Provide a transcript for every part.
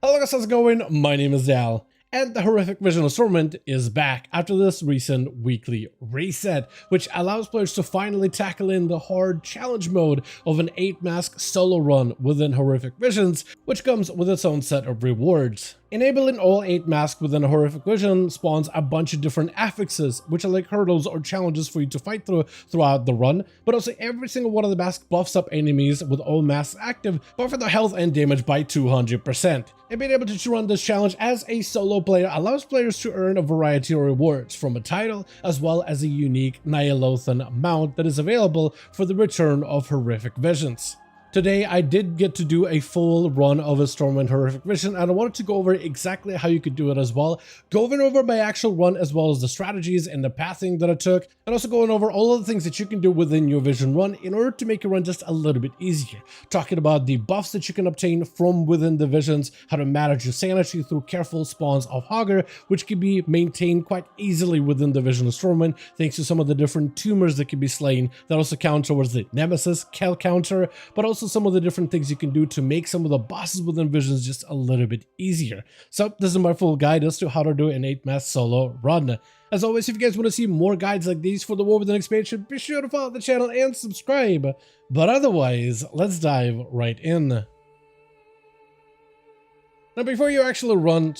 Hello guys, how's it going? My name is Dal, and the Horrific Vision of Stormwind is back after this recent weekly reset, which allows players to finally tackle in the hard challenge mode of an 8-mask solo run within Horrific Visions, which comes with its own set of rewards. Enabling all 8 masks within a Horrific Vision spawns a bunch of different affixes, which are like hurdles or challenges for you to fight throughout the run, but also every single one of the masks buffs up enemies with all masks active, buffing their health and damage by 200%. And being able to run this challenge as a solo player allows players to earn a variety of rewards, from a title as well as a unique Nyalothan mount that is available for the return of Horrific Visions. Today, I did get to do a full run of a Stormwind Horrific Vision, and I wanted to go over exactly how you could do it as well, going over my actual run as well as the strategies and the pathing that I took, and also going over all of the things that you can do within your Vision run in order to make your run just a little bit easier. Talking about the buffs that you can obtain from within the Visions, how to manage your sanity through careful spawns of Hogger, which can be maintained quite easily within the Vision of Stormwind, thanks to some of the different tumors that can be slain that also count towards the Nemesis Kel counter, but also some of the different things you can do to make some of the bosses within Visions just a little bit easier. So this is my full guide as to how to do an 8-mask solo run. As always, if you guys want to see more guides like these for the War Within expansion, be sure to follow the channel and subscribe. But otherwise, let's dive right in. Now, before you actually run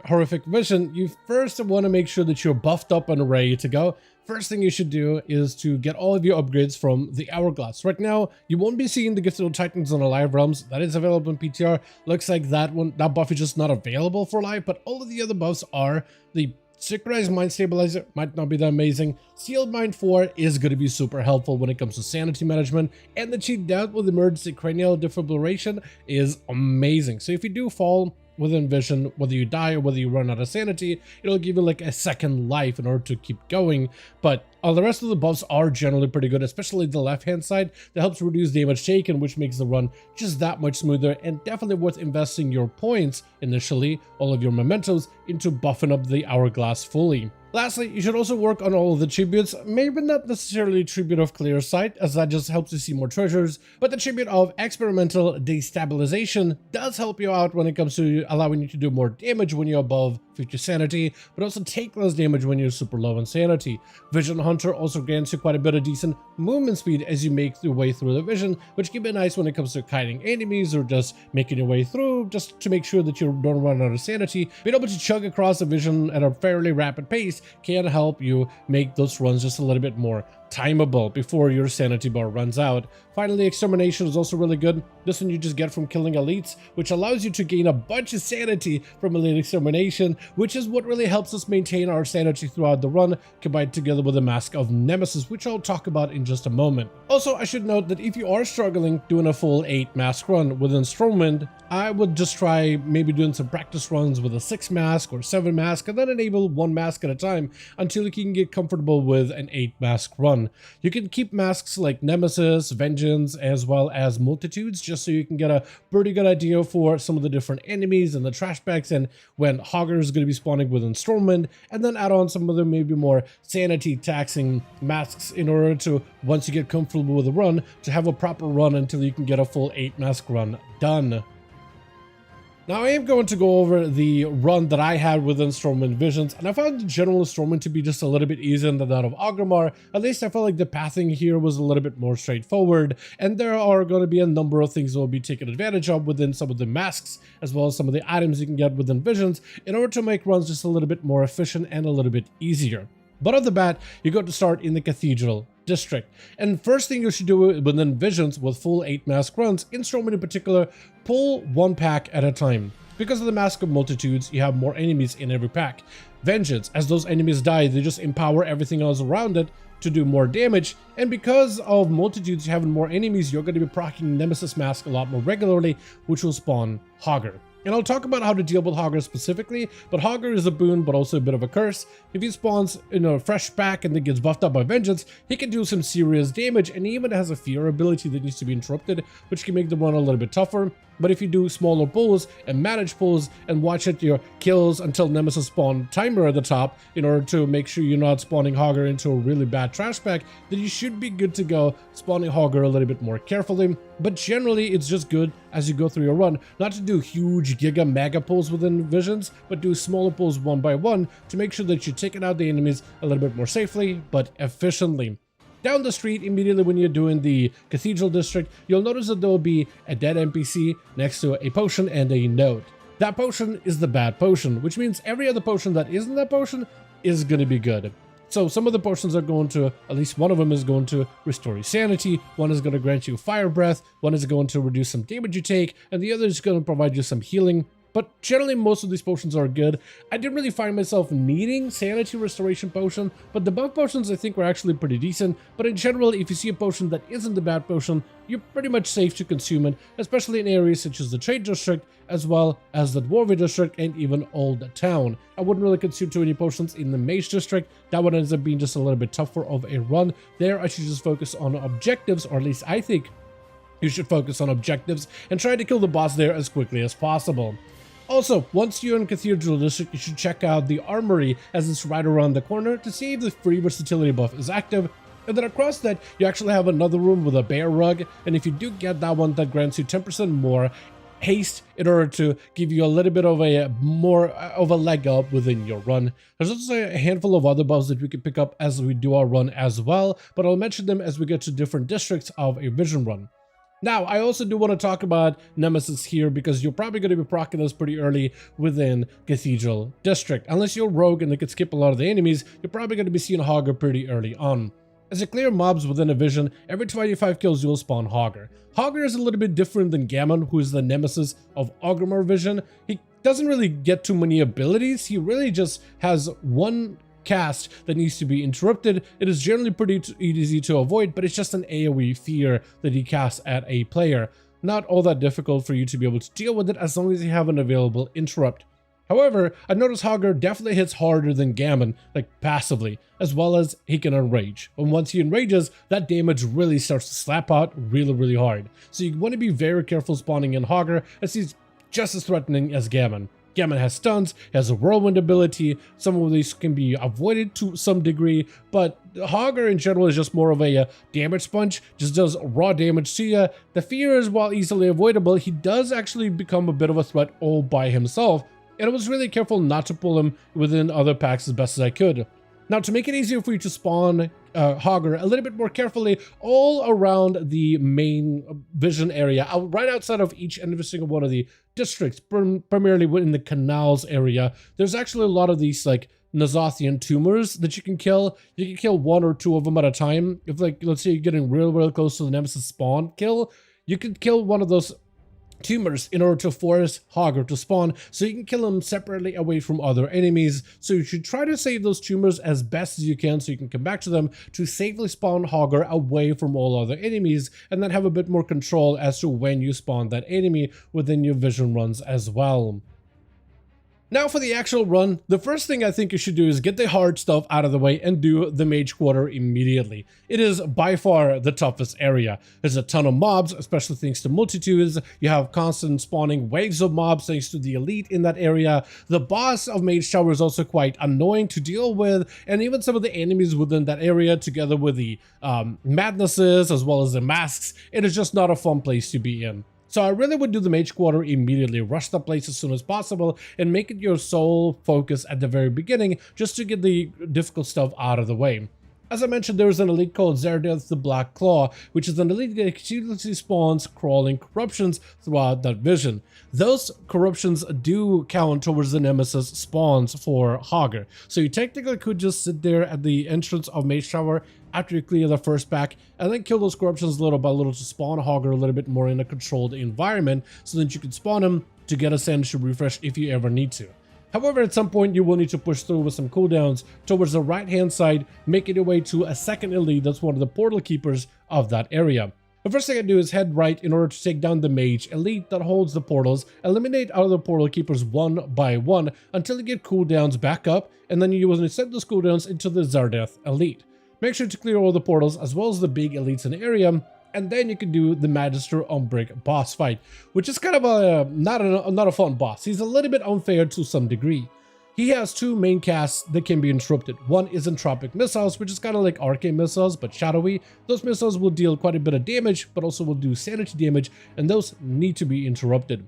Horrific Vision, you first want to make sure that you're buffed up and ready to go. First thing you should do is to get all of your upgrades from the Hourglass. Right now, you won't be seeing the Gifted Titans on the Live Realms. That is available in PTR. Looks like that buff is just not available for live, but all of the other buffs are. The Synchronized Mind Stabilizer might not be that amazing. Sealed Mind 4 is going to be super helpful when it comes to sanity management, and the cheat down with emergency cranial defibrillation is amazing. So if you do fall within Vision, whether you die or whether you run out of sanity, it'll give you like a second life in order to keep going. But all the rest of the buffs are generally pretty good, especially the left-hand side that helps reduce damage taken, which makes the run just that much smoother, and definitely worth investing your points initially, all of your mementos, into buffing up the Hourglass fully. Lastly, you should also work on all of the tributes, maybe not necessarily tribute of Clear Sight, as that just helps you see more treasures, but the tribute of Experimental Destabilization does help you out when it comes to allowing you to do more damage when you're above 50 sanity, but also take less damage when you're super low in sanity. Vision Hunter also grants you quite a bit of decent movement speed as you make your way through the Vision, which can be nice when it comes to kiting enemies or just making your way through, just to make sure that you don't run out of sanity. Being able to chug across the Vision at a fairly rapid pace can help you make those runs just a little bit more timeable before your sanity bar runs out. Finally, Extermination is also really good. This one you just get from killing elites, which allows you to gain a bunch of sanity from Elite Extermination, which is what really helps us maintain our sanity throughout the run, combined together with a Mask of Nemesis, which I'll talk about in just a moment. Also, I should note that if you are struggling doing a full 8-mask run within Stormwind, I would just try maybe doing some practice runs with a 6-mask or 7-mask, and then enable 1 mask at a time until you can get comfortable with an 8-mask run. You can keep masks like Nemesis, Vengeance, as well as Multitudes, just so you can get a pretty good idea for some of the different enemies and the trash bags and when Hogger is going to be spawning within Stormwind, and then add on some of the maybe more sanity taxing masks in order to, once you get comfortable with the run, to have a proper run until you can get a full 8-mask run done. Now, I am going to go over the run that I had within Stormwind Visions, and I found the general Stormwind to be just a little bit easier than that of Orgrimmar. At least I felt like the pathing here was a little bit more straightforward, and there are going to be a number of things that will be taken advantage of within some of the masks, as well as some of the items you can get within Visions, in order to make runs just a little bit more efficient and a little bit easier. But off the bat, you got to start in the Cathedral District. And first thing you should do within Visions with full 8-mask runs, in Stormwind in particular, pull 1 pack at a time. Because of the Mask of Multitudes, you have more enemies in every pack. Vengeance, as those enemies die, they just empower everything else around it to do more damage, and because of Multitudes having more enemies, you're going to be proccing Nemesis Mask a lot more regularly, which will spawn Hogger. And I'll talk about how to deal with Hogger specifically, but Hogger is a boon but also a bit of a curse. If he spawns in a fresh pack and then gets buffed up by Vengeance, he can do some serious damage, and he even has a fear ability that needs to be interrupted, which can make the run a little bit tougher. But if you do smaller pulls and manage pulls and watch at your kills until Nemesis spawn timer at the top in order to make sure you're not spawning Hogger into a really bad trash pack, then you should be good to go spawning Hogger a little bit more carefully. But generally, it's just good as you go through your run not to do huge giga mega pulls within visions, but do smaller pulls one by one to make sure that you're taking out the enemies a little bit more safely but efficiently. Down the street, immediately when you're doing the Cathedral District, you'll notice that there will be a dead NPC next to a potion and a note. That potion is the bad potion, which means every other potion that isn't that potion is going to be good. So some of the potions are going to, at least one of them is going to restore your sanity, one is going to grant you fire breath, one is going to reduce some damage you take, and the other is going to provide you some healing. But generally, most of these potions are good. I didn't really find myself needing Sanity Restoration Potion, but the buff potions I think were actually pretty decent. But in general, if you see a potion that isn't a bad potion, you're pretty much safe to consume it, especially in areas such as the Trade District, as well as the Dwarven District, and even Old Town. I wouldn't really consume too many potions in the Mage District. That one ends up being just a little bit tougher of a run. There, I should just focus on objectives, or at least I think you should focus on objectives, and try to kill the boss there as quickly as possible. Also, once you're in Cathedral District, you should check out the Armory as it's right around the corner to see if the free versatility buff is active. And then across that, you actually have another room with a bear rug, and if you do get that one, that grants you 10% more haste in order to give you a little bit of a more of a leg up within your run. There's also a handful of other buffs that we can pick up as we do our run as well, but I'll mention them as we get to different districts of a vision run. Now, I also do want to talk about Nemesis here because you're probably going to be proccing this pretty early within Cathedral District. Unless you're rogue and they could skip a lot of the enemies, you're probably going to be seeing Hogger pretty early on. As you clear mobs within a vision, every 25 kills you'll spawn Hogger. Hogger is a little bit different than Gammon, who is the nemesis of Orgrimmar Vision. He doesn't really get too many abilities, he really just has one cast that needs to be interrupted. It is generally pretty easy to avoid, but it's just an AoE fear that he casts at a player. Not all that difficult for you to be able to deal with it as long as you have an available interrupt. However, I noticed Hogger definitely hits harder than Gammon, like passively, as well as he can enrage. And once he enrages, that damage really starts to slap out really hard. So you want to be very careful spawning in Hogger, as he's just as threatening as Gammon. Gammon has stuns, has a whirlwind ability, some of these can be avoided to some degree, but Hogger in general is just more of a damage sponge, just does raw damage to you. The fear is, while easily avoidable, he does actually become a bit of a threat all by himself, and I was really careful not to pull him within other packs as best as I could. Now, to make it easier for you to spawn Hogger a little bit more carefully, all around the main vision area, right outside of each and every single one of the districts, primarily in the canals area, there's actually a lot of these like Nazathian tumors that you can kill. You can kill one or two of them at a time. If, like, let's say you're getting real close to the Nemesis spawn kill, you can kill one of those tumors in order to force Hogger to spawn, so you can kill him separately away from other enemies. So you should try to save those tumors as best as you can so you can come back to them to safely spawn Hogger away from all other enemies, and then have a bit more control as to when you spawn that enemy within your vision runs as well. Now for the actual run, the first thing I think you should do is get the hard stuff out of the way and do the Mage Quarter immediately. It is by far the toughest area. There's a ton of mobs, especially thanks to multitudes. You have constant spawning waves of mobs thanks to the elite in that area. The boss of Mage Tower is also quite annoying to deal with, and even some of the enemies within that area, together with the madnesses as well as the masks, it is just not a fun place to be in. So I really would do the Mage Quarter immediately, rush the place as soon as possible, and make it your sole focus at the very beginning, just to get the difficult stuff out of the way. As I mentioned, there is an elite called Zerdeth the Black Claw, which is an elite that continuously spawns crawling corruptions throughout that vision. Those corruptions do count towards the Nemesis spawns for Hogger, so you technically could just sit there at the entrance of Mage Tower after you clear the first pack, and then kill those corruptions little by little to spawn Hogger a little bit more in a controlled environment, so that you can spawn him to get a sanity refresh if you ever need to. However, at some point you will need to push through with some cooldowns towards the right hand side, making your way to a second elite that's one of the portal keepers of that area. The first thing I do is head right in order to take down the mage elite that holds the portals, eliminate other portal keepers one by one until you get cooldowns back up, and then you will send those cooldowns into the Zerdeth elite. Make sure to clear all the portals as well as the big elites in the area, and then you can do the Magister Umbric boss fight, which is kind of a not a fun boss. He's a little bit unfair to some degree. He has two main casts that can be interrupted. One is Entropic Missiles, which is kind of like Arcane Missiles, but shadowy. Those missiles will deal quite a bit of damage, but also will do sanity damage, and those need to be interrupted.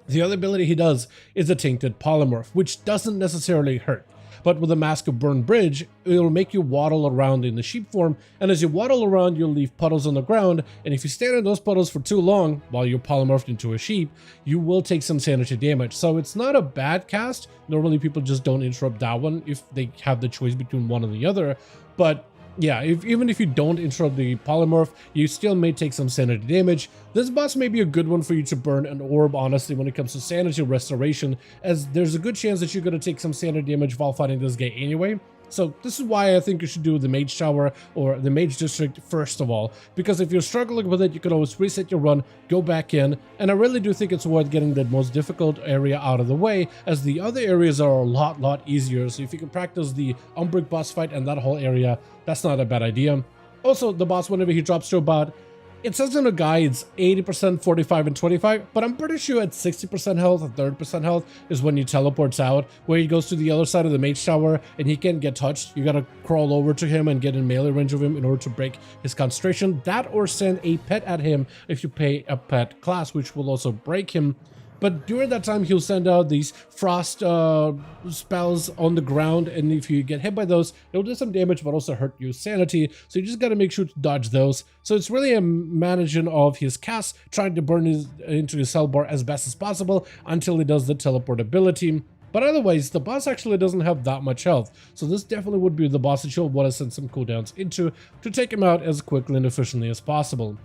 The other ability he does is a Tainted Polymorph, which doesn't necessarily hurt. But with a Mask of Burn Bridge, it'll make you waddle around in the sheep form, and as you waddle around, you'll leave puddles on the ground, and if you stand in those puddles for too long while you're polymorphed into a sheep, you will take some sanity damage. So it's not a bad cast. Normally people just don't interrupt that one if they have the choice between one or the other, but yeah, even if you don't interrupt the polymorph, you still may take some sanity damage. This boss may be a good one for you to burn an orb, honestly, when it comes to sanity restoration, as there's a good chance that you're going to take some sanity damage while fighting this guy anyway. So this is why I think you should do the Mage Tower or the Mage District first of all, because if you're struggling with it, you can always reset your run, go back in, and I really do think it's worth getting the most difficult area out of the way, as the other areas are a lot easier. So if you can practice the Umbric boss fight and that whole area, that's not a bad idea. Also, the boss, whenever he drops to about, it says in the guides 80%, 45, and 25, but I'm pretty sure at 60% health and 30% health is when he teleports out, where he goes to the other side of the Mage Tower and he can't get touched. You gotta crawl over to him and get in melee range of him in order to break his concentration. That or send a pet at him if you pay a pet class, which will also break him. But during that time, he'll send out these frost spells on the ground, and if you get hit by those, it'll do some damage, but also hurt your sanity. So you just gotta make sure to dodge those. So it's really a managing of his cast, trying to burn into his health bar as best as possible until he does the teleport ability. But otherwise, the boss actually doesn't have that much health, so this definitely would be the boss that you'll want to send some cooldowns into to take him out as quickly and efficiently as possible.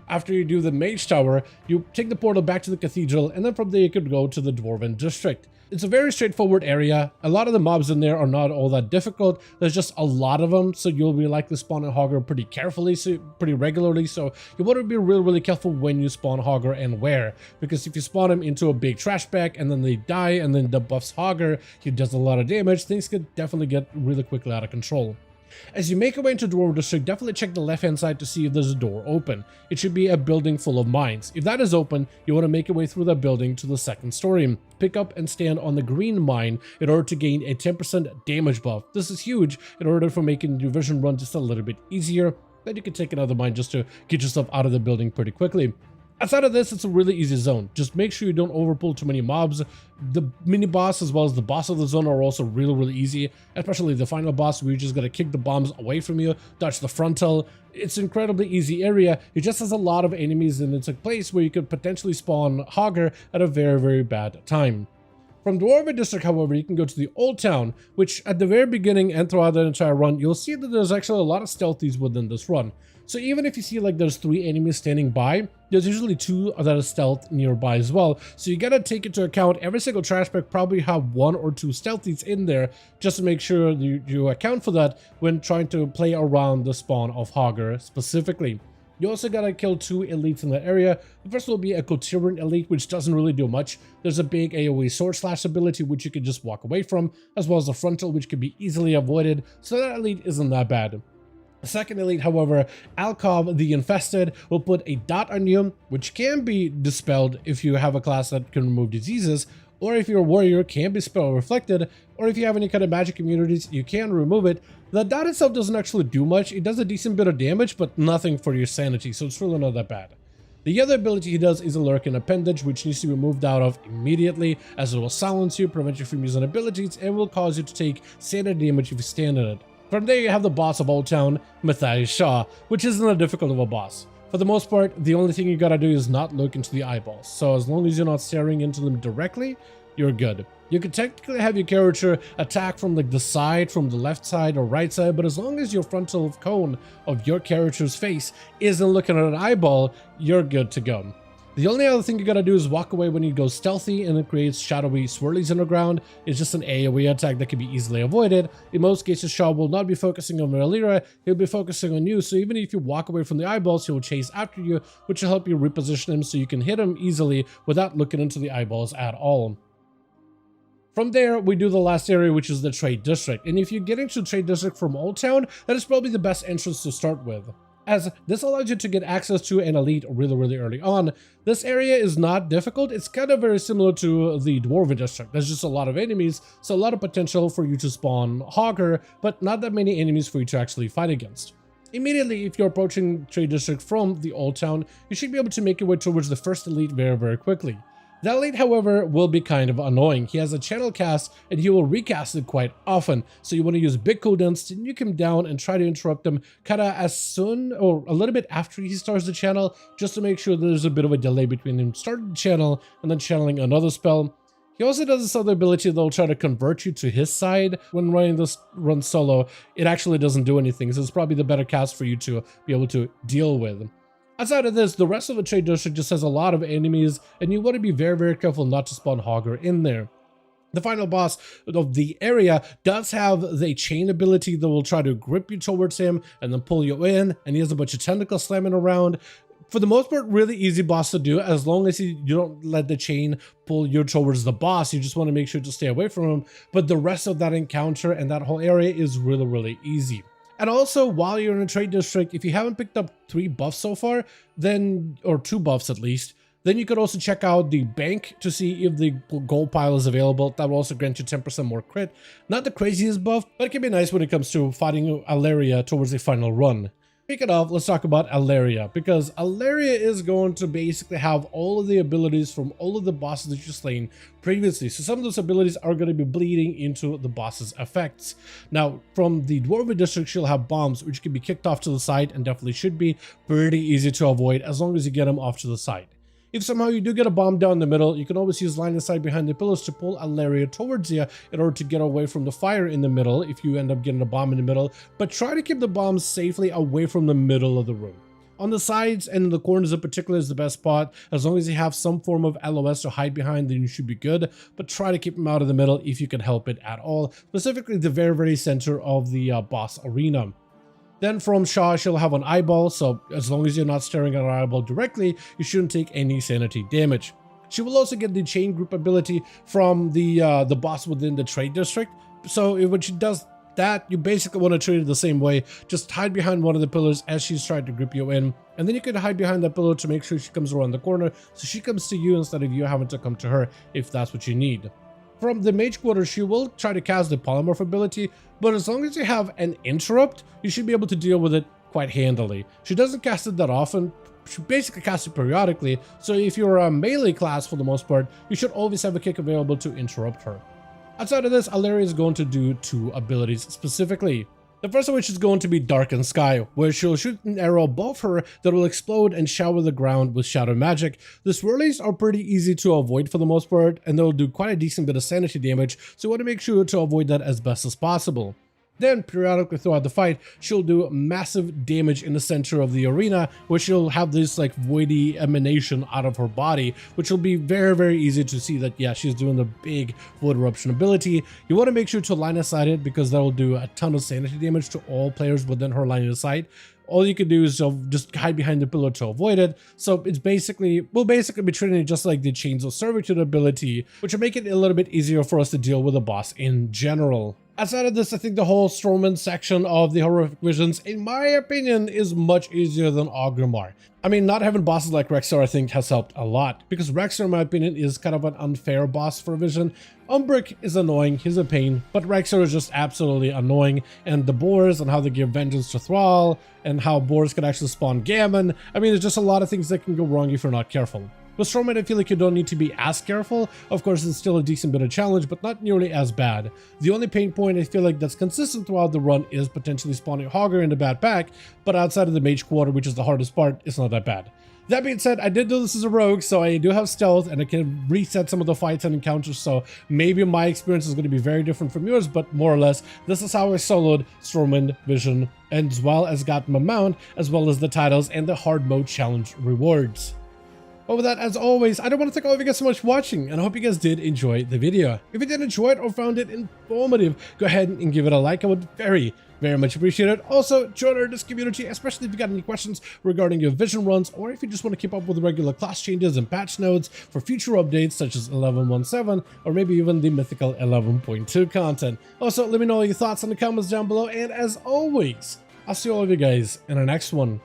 After you do the Mage Tower, you take the portal back to the cathedral, and then from there you could go to the Dwarven District. It's a very straightforward area. A lot of the mobs in there are not all that difficult. There's just a lot of them, so you'll be likely spawning Hogger pretty carefully, pretty regularly. So you want to be really careful when you spawn Hogger and where, because if you spawn him into a big trash bag and then they die and then the buffs Hogger, he does a lot of damage, things could definitely get really quickly out of control. As you make your way into Dwarven District, definitely check the left-hand side to see if there's a door open. It should be a building full of mines. If that is open, you want to make your way through that building to the second story. Pick up and stand on the green mine in order to gain a 10% damage buff. This is huge in order for making your vision run just a little bit easier. Then you can take another mine just to get yourself out of the building pretty quickly. Outside of this, it's a really easy zone. Just make sure you don't overpull too many mobs. The mini boss as well as the boss of the zone are also really easy, especially the final boss where you just gotta kick the bombs away from you, dodge the frontal. It's an incredibly easy area. It just has a lot of enemies, and it's a place where you could potentially spawn Hogger at a very bad time. From Dwarven District, however, you can go to the Old Town, which at the very beginning and throughout the entire run, you'll see that there's actually a lot of stealthies within this run. So even if you see like there's 3 enemies standing by, there's usually 2 that are stealth nearby as well. So you gotta take into account every single trash bag probably have 1 or 2 stealthies in there, just to make sure you account for that when trying to play around the spawn of Hogger specifically. You also gotta kill 2 elites in that area. The first will be a Cotiran elite, which doesn't really do much. There's a big AoE sword slash ability, which you can just walk away from, as well as a frontal, which can be easily avoided, so that elite isn't that bad. The second elite, however, Alcov the Infested, will put a dot on you, which can be dispelled if you have a class that can remove diseases, or if you're a warrior, can be spell reflected, or if you have any kind of magic immunities, you can remove it. The dot itself doesn't actually do much. It does a decent bit of damage, but nothing for your sanity, so it's really not that bad. The other ability he does is a Lurking Appendage, which needs to be moved out of immediately, as it will silence you, prevent you from using abilities, and will cause you to take sanity damage if you stand in it. From there, you have the boss of Old Town, Matthias Shaw, which isn't that difficult of a boss. For the most part, the only thing you gotta do is not look into the eyeballs, so as long as you're not staring into them directly, you're good. You can technically have your character attack from like the side, from the left side or right side, but as long as your frontal cone of your character's face isn't looking at an eyeball, you're good to go. The only other thing you gotta do is walk away when you go stealthy, and it creates shadowy swirlies on the ground. It's just an AoE attack that can be easily avoided. In most cases, Shaw will not be focusing on Valera, he'll be focusing on you, so even if you walk away from the eyeballs, he will chase after you, which will help you reposition him so you can hit him easily without looking into the eyeballs at all. From there, we do the last area, which is the Trade District, and if you get into Trade District from Old Town, that is probably the best entrance to start with. as this allows you to get access to an elite really early on. This area is not difficult. It's kind of very similar to the Dwarven district. There's just a lot of enemies, so a lot of potential for you to spawn Hogger, but not that many enemies for you to actually fight against. Immediately, if you're approaching Trade District from the Old Town, you should be able to make your way towards the first elite very quickly. That elite, however, will be kind of annoying. He has a channel cast and he will recast it quite often, so you want to use big cooldowns to nuke him down and try to interrupt him kinda as soon or a little bit after he starts the channel, just to make sure there's a bit of a delay between him starting the channel and then channeling another spell. He also does this other ability that will try to convert you to his side when running this run solo. It actually doesn't do anything, so it's probably the better cast for you to be able to deal with. Outside of this, the rest of the Trade District just has a lot of enemies, and you want to be very careful not to spawn Hogger in there. The final boss of the area does have the chain ability that will try to grip you towards him and then pull you in, and he has a bunch of tentacles slamming around. For the most part, really easy boss to do, as long as you don't let the chain pull you towards the boss. You just want to make sure to stay away from him, but the rest of that encounter and that whole area is really easy. And also, while you're in a Trade District, if you haven't picked up 3 buffs so far, then, or 2 buffs at least, then you could also check out the bank to see if the gold pile is available. That will also grant you 10% more crit. Not the craziest buff, but it can be nice when it comes to fighting Alaria towards the final run. Speaking of, let's talk about Alaria, because Alaria is going to basically have all of the abilities from all of the bosses that you've slain previously. So some of those abilities are going to be bleeding into the boss's effects. Now, from the Dwarven district, she'll have bombs, which can be kicked off to the side and definitely should be pretty easy to avoid as long as you get them off to the side. If somehow you do get a bomb down the middle, you can always use line of sight behind the pillars to pull Alaria towards you in order to get away from the fire in the middle if you end up getting a bomb in the middle, but try to keep the bombs safely away from the middle of the room. On the sides and in the corners in particular is the best spot. As long as you have some form of LOS to hide behind, then you should be good, but try to keep them out of the middle if you can help it at all, specifically the very center of the boss arena. Then from Shaw, she'll have an eyeball, so as long as you're not staring at her eyeball directly, you shouldn't take any sanity damage. She will also get the chain group ability from the boss within the Trade District. So when she does that, you basically want to treat it the same way. Just hide behind one of the pillars as she's trying to grip you in, and then you can hide behind that pillar to make sure she comes around the corner, so she comes to you instead of you having to come to her if that's what you need. From the Mage Quarter, she will try to cast the Polymorph ability, but as long as you have an interrupt, you should be able to deal with it quite handily. She doesn't cast it that often, she basically casts it periodically, so if you're a melee class for the most part, you should always have a kick available to interrupt her. Outside of this, Alaria is going to do 2 abilities specifically. The first of which is going to be Darken Sky, where she'll shoot an arrow above her that will explode and shower the ground with shadow magic. The swirlies are pretty easy to avoid for the most part, and they'll do quite a decent bit of sanity damage, so you want to make sure to avoid that as best as possible. Then, periodically throughout the fight, she'll do massive damage in the center of the arena, where she'll have this like voidy emanation out of her body, which will be very easy to see that, yeah, she's doing the big void eruption ability. You want to make sure to line of sight it, because that will do a ton of sanity damage to all players within her line of sight. All you can do is just hide behind the pillar to avoid it. So it's we'll basically be treating it just like the Chains of Servitude ability, which will make it a little bit easier for us to deal with the boss in general. Outside of this, I think the whole Stormwind section of the Horrific Visions, in my opinion, is much easier than Orgrimmar. I mean, not having bosses like Rexxar, I think, has helped a lot, because Rexxar, in my opinion, is kind of an unfair boss for Vision. Umbric is annoying, he's a pain, but Rexxar is just absolutely annoying, and the boars and how they give vengeance to Thrall, and how boars can actually spawn Gammon. I mean, there's just a lot of things that can go wrong if you're not careful. With Stormwind, I feel like you don't need to be as careful. Of course, it's still a decent bit of challenge, but not nearly as bad. The only pain point I feel like that's consistent throughout the run is potentially spawning Hogger in the bad pack, but outside of the Mage Quarter, which is the hardest part, it's not that bad. That being said, I did do this as a rogue, so I do have stealth, and I can reset some of the fights and encounters, so maybe my experience is going to be very different from yours, but more or less, this is how I soloed Stormwind Vision, as well as got my mount, as well as the titles and the hard mode challenge rewards. Over that, as always, I don't want to thank all of you guys so much for watching, and I hope you guys did enjoy the video. If you did enjoy it or found it informative, go ahead and give it a like. I would very much appreciate it. Also, join our Discord community, especially if you got any questions regarding your Vision runs, or if you just want to keep up with the regular class changes and patch notes for future updates such as 11.17 or maybe even the mythical 11.2 content. Also, let me know your thoughts in the comments down below, and as always, I'll see all of you guys in our next one.